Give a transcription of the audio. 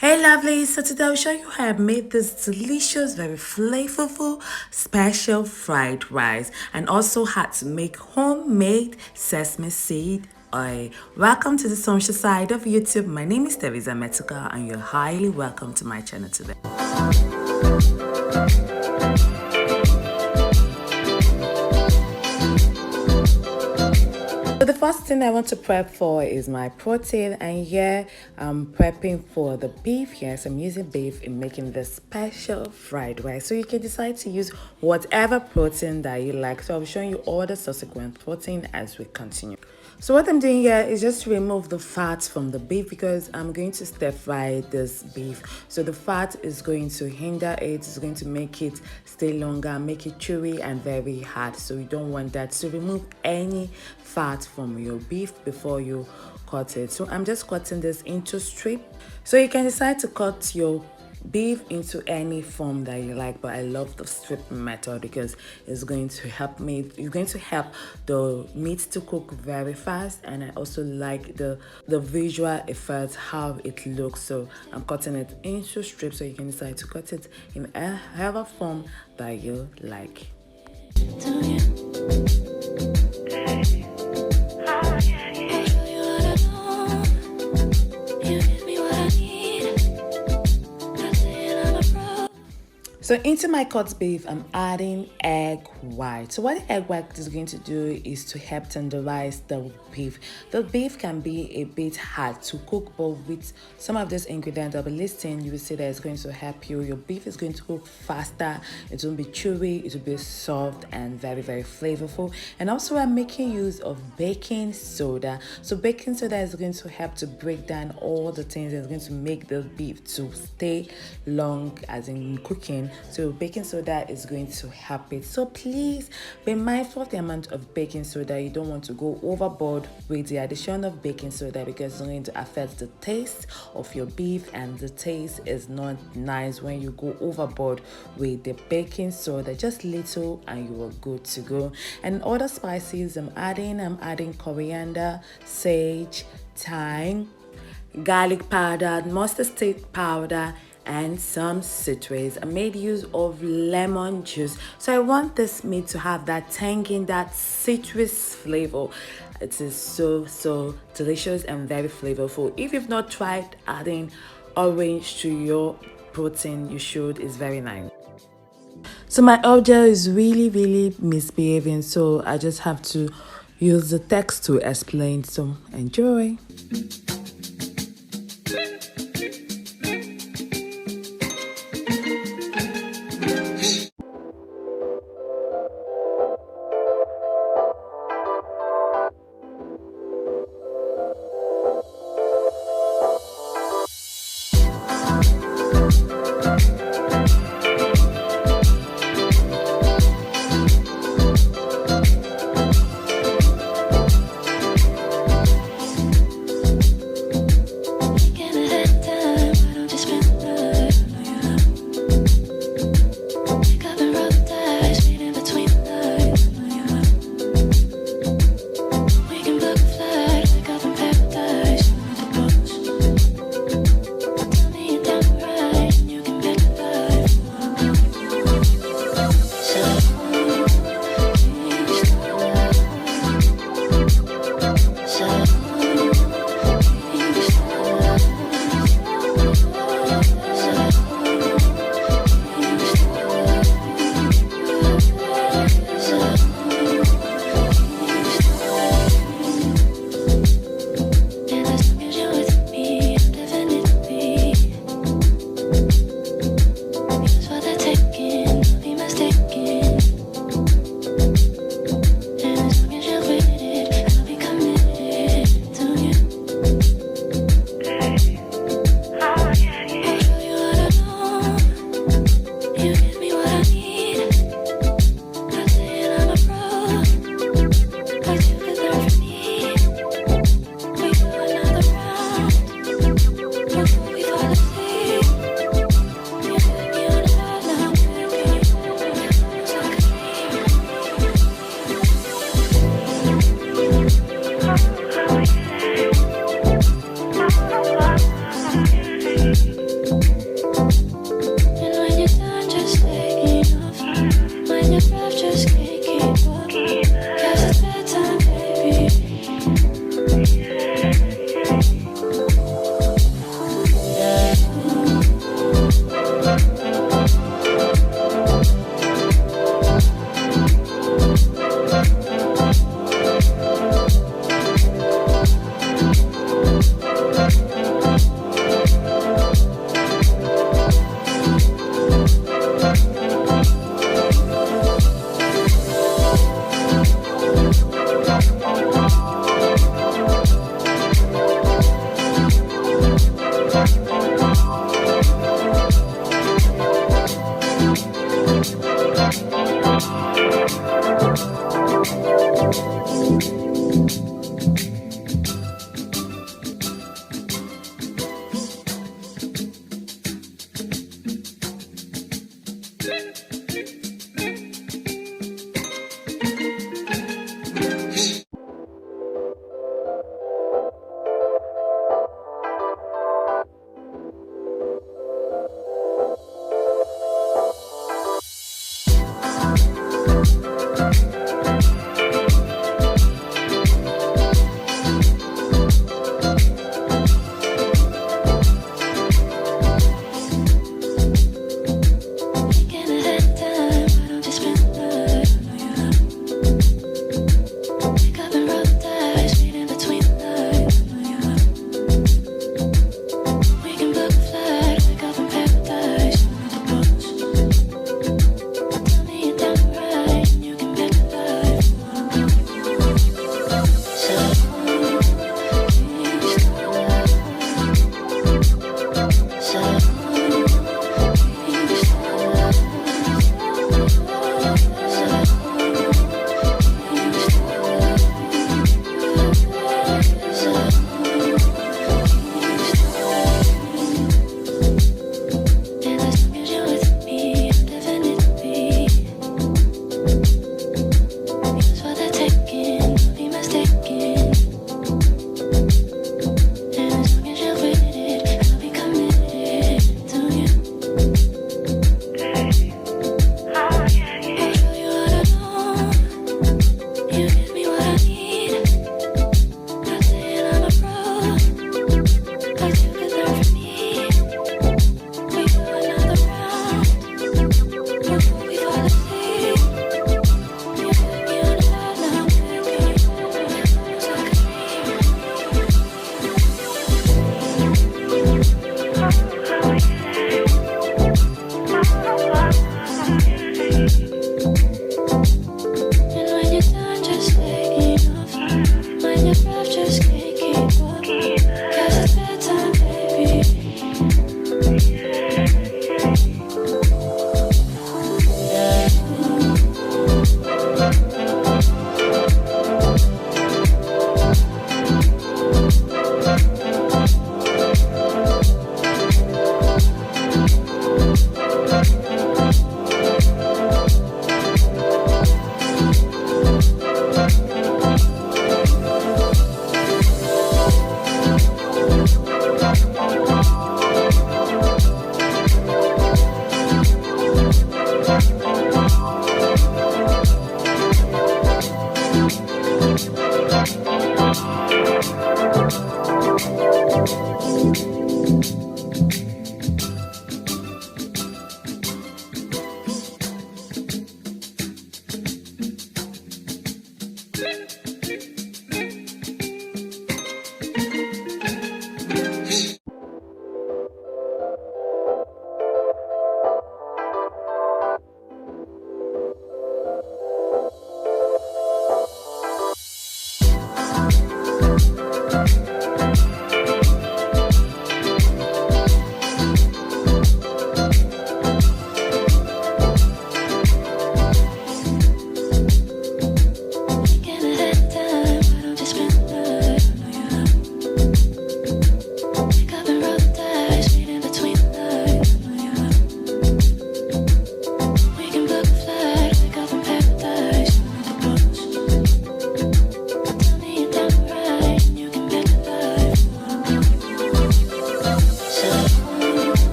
Hey lovelies, so today I'll show you how I made this delicious, very flavorful, special fried rice and also how to make homemade sesame seed oil. Welcome to the social side of YouTube. My name is Teresa Metuka and you're highly welcome to my channel today. So the first thing I want to prep for is my protein, and here I'm prepping for the beef. Yes, I'm using beef in making this special fried rice. So you can decide to use whatever protein that you like. So I'll be showing you all the subsequent protein as we continue. So what I'm doing here is just to remove the fat from the beef because I'm going to stir fry this beef. So the fat is going to hinder it, it's going to make it stay longer, make it chewy and very hard. So you don't want that. So remove any fat from your beef before you cut it. So I'm just cutting this into strip. So you can decide to cut your beef into any form that you like, but I love the strip method because it's going to help the meat to cook very fast, and I also like the visual effect, how it looks. So I'm cutting it into strips, so you can decide to cut it in whatever form that you like. So into my cut beef, I'm adding egg white. So what the egg white is going to do is to help tenderize the beef. The beef can be a bit hard to cook, but with some of these ingredients I'll be listing, you will see that it's going to help you. Your beef is going to cook faster, it won't be chewy, it will be soft and very, very flavorful. And also I'm making use of baking soda. So baking soda is going to help to break down all the things that's going to make the beef to stay long as in cooking. So baking soda is going to help it. So please be mindful of the amount of baking soda. You don't want to go overboard with the addition of baking soda because it's going to affect the taste of your beef, and the taste is not nice when you go overboard with the baking soda. Just little and you are good to go. And other spices I'm adding coriander, sage, thyme, garlic powder, mustard seed powder, and some citrus. I made use of lemon juice. So I want this meat to have that tangy, that citrus flavor. It is so delicious and very flavorful. If you've not tried adding orange to your protein, you should. It's very nice. So my audio is really misbehaving, so I just have to use the text to explain. So enjoy.